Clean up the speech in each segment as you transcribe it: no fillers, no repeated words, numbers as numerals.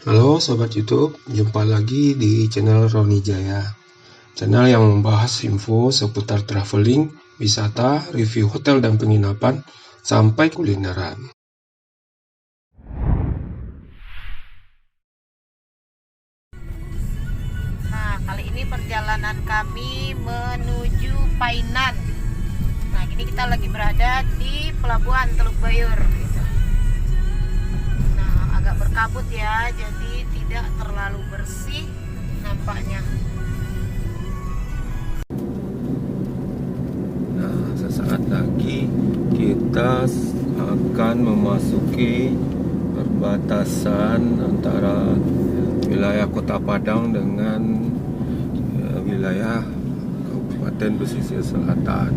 Halo Sobat YouTube, jumpa lagi di channel Roni Jaya. Channel yang membahas info seputar traveling, wisata, review hotel dan penginapan, sampai kulineran. Nah, kali ini perjalanan kami menuju Painan. Nah, ini kita lagi berada di Pelabuhan Teluk Bayur. Nah, agak berkabut ya, jadi tidak terlalu bersih nampaknya. Nah, sesaat lagi kita akan memasuki perbatasan antara wilayah Kota Padang dengan wilayah Kabupaten Pesisir Selatan.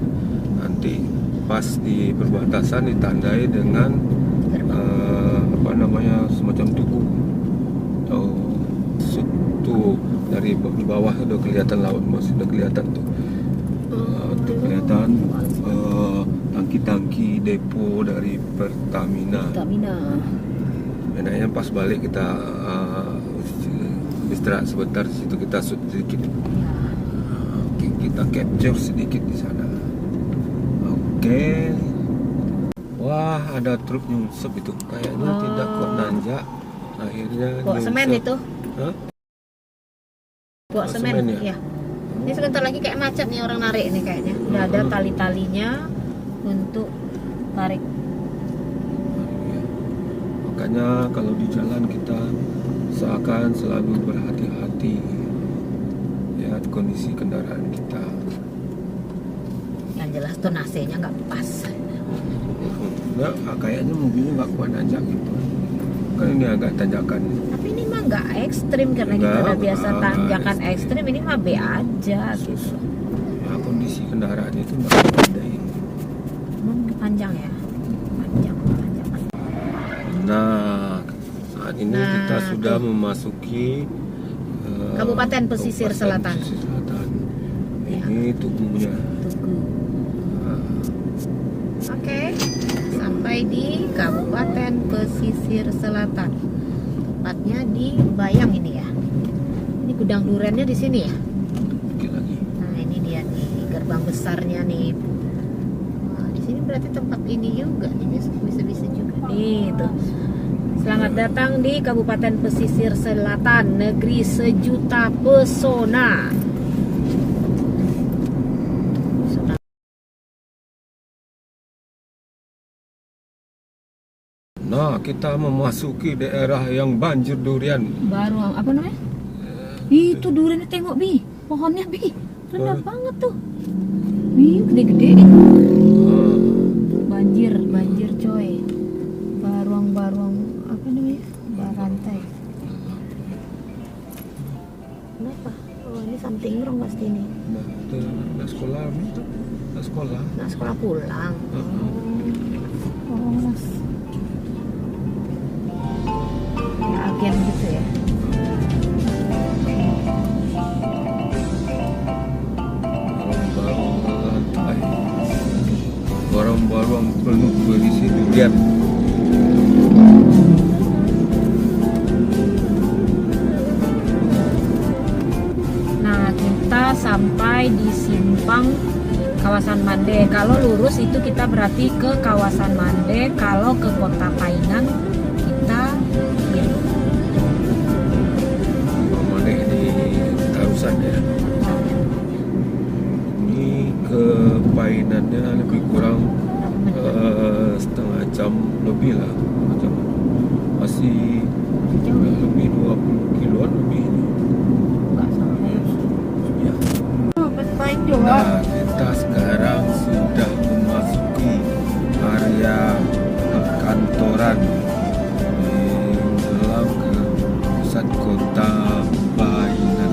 Nanti pas di perbatasan ditandai dengan semacam tugu. Tuh dari bawah udah kelihatan laut, masih udah kelihatan tuh. Tuh kelihatan tangki-tangki depo dari Pertamina. Enaknya pas balik kita istirahat sebentar di situ, kita shoot sedikit. Kita capture sedikit di sana. Oke. Wah, ada truk nyungsep itu. Kayaknya tidak kuat nanjak. Akhirnya Bawa semen itu. Hah? Bawa semen ya. Ini sebentar lagi kayak macet nih, orang narik nih kayaknya. Udah ada tali-talinya untuk tarik. Makanya kalau di jalan kita seakan selalu berhati-hati lihat kondisi kendaraan kita. Yang jelas tuh AC-nya nggak pas. Nah, kayaknya mobilnya nggak kuat nanjak gitu. Kan ini agak tanjakan. Tapi ini mah nggak ekstrim karena kita udah biasa tanjakan ekstrim. Ini mah B aja gitu. Ya, kondisi kendaraan itu nggak memadai. Emang panjang ya? Panjang. Nah, saat ini kita sudah memasuki Kabupaten Pesisir Selatan. Ini tubuhnya. Oke, sampai di Kabupaten Pesisir Selatan. Tepatnya di Bayang ini ya. Ini gudang durennya di sini ya. Oke lagi. Nah, ini dia nih gerbang besarnya nih. Wah, di sini berarti tempat ini juga nih, bisa juga. Nih tuh. Selamat datang di Kabupaten Pesisir Selatan, negeri sejuta pesona. Nah, kita memasuki daerah yang banjir durian. Baru apa namanya? Itu duriannya, tengok Bi, pohonnya Bi, rendah banget tuh. Bi, gede-gede. Banjir coy. Baruang apa namanya? Barantai. Kenapa? Oh, ini something wrong pasti ini. Nah, sekolah. Nah, sekolah pulang. Oh, mas. Ya, agen gitu ya. Barang-barang penuh berisi durian. Nah, kita sampai di simpang kawasan Mande. Kalau lurus itu kita berarti ke kawasan Mande. Kalau ke Kota Painan kita kiri. Mana ini Tarusan ya. Ini ke Painannya lebih kurang setengah jam lebih lah. Masih lebih 20 kiloan lebih. Enggak sampai. Ya. Nah, kita sekarang sudah memasuki area perkantoran di dalam ke pusat kota Painan.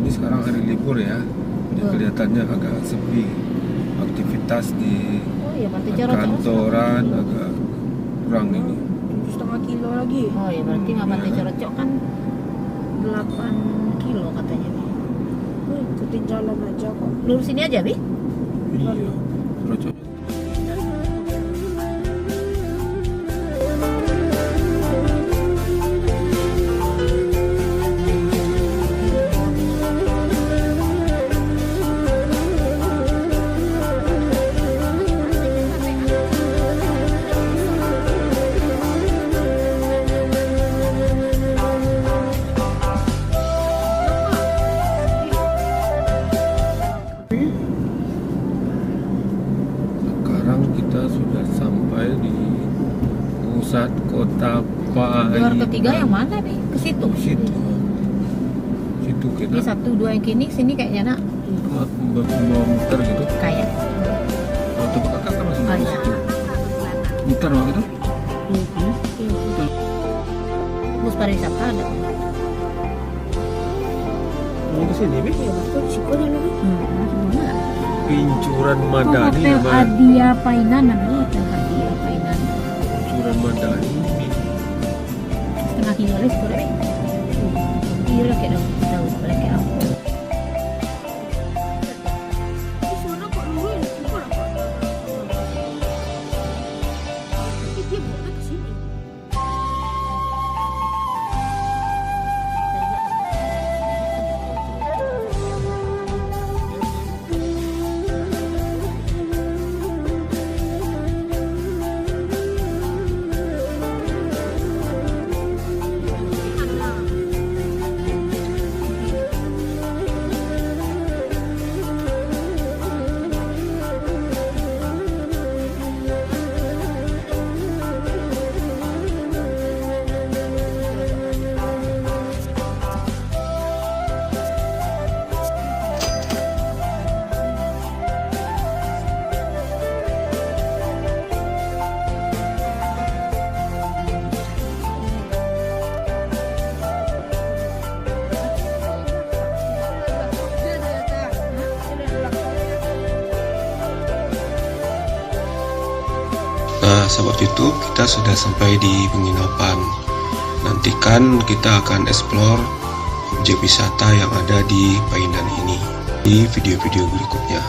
Ini sekarang hari libur ya, kelihatannya agak sepi. Aktivitas di Oh iya, Pantai Coro-Coro kantoran agak kurang ini. 7,5 kilo lagi. Oh ya berarti Pantai Corocok kan 8 kilo katanya nih. Ikutin jalan aja kok. Lurus sini aja, Bi? Iya. Corocok. Sekarang kita sudah sampai di pusat kota Painan. Luar ketiga yang mana, Bi? Ke situ. Situ. Situ Ini kita 1, 2 yang kini, sini kayaknya nak muter gitu. kayak. Oh, tempat kakak kan masih Oh di iya. situ. Muter lah gitu. Bus pariwisata ada. Mau ke sini, Bi? Iya, betul. Sikonya lagi. Mana? Pincuran Madani Hotel namanya. Adia Painan namanya. Hotel Adia Painan. Pincuran Madani. Setengah kilo lah sekolah, Bi. Iya lah kayak tahu balik ke aku. Di sana kok dulu ini semua kok. Tapi dia bukan ke sini. Nah, sahabat YouTube, kita sudah sampai di penginapan. Nantikan kita akan explore objek wisata yang ada di Painan ini di video-video berikutnya.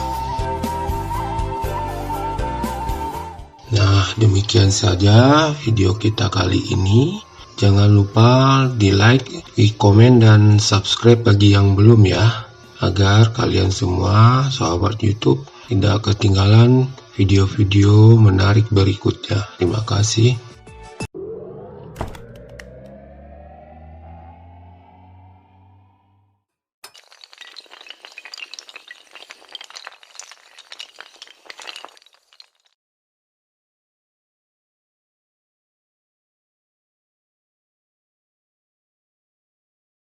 Nah, demikian saja video kita kali ini. Jangan lupa di like, di komen, dan subscribe bagi yang belum ya, agar kalian semua sahabat YouTube tidak ketinggalan video-video menarik berikutnya. Terima kasih.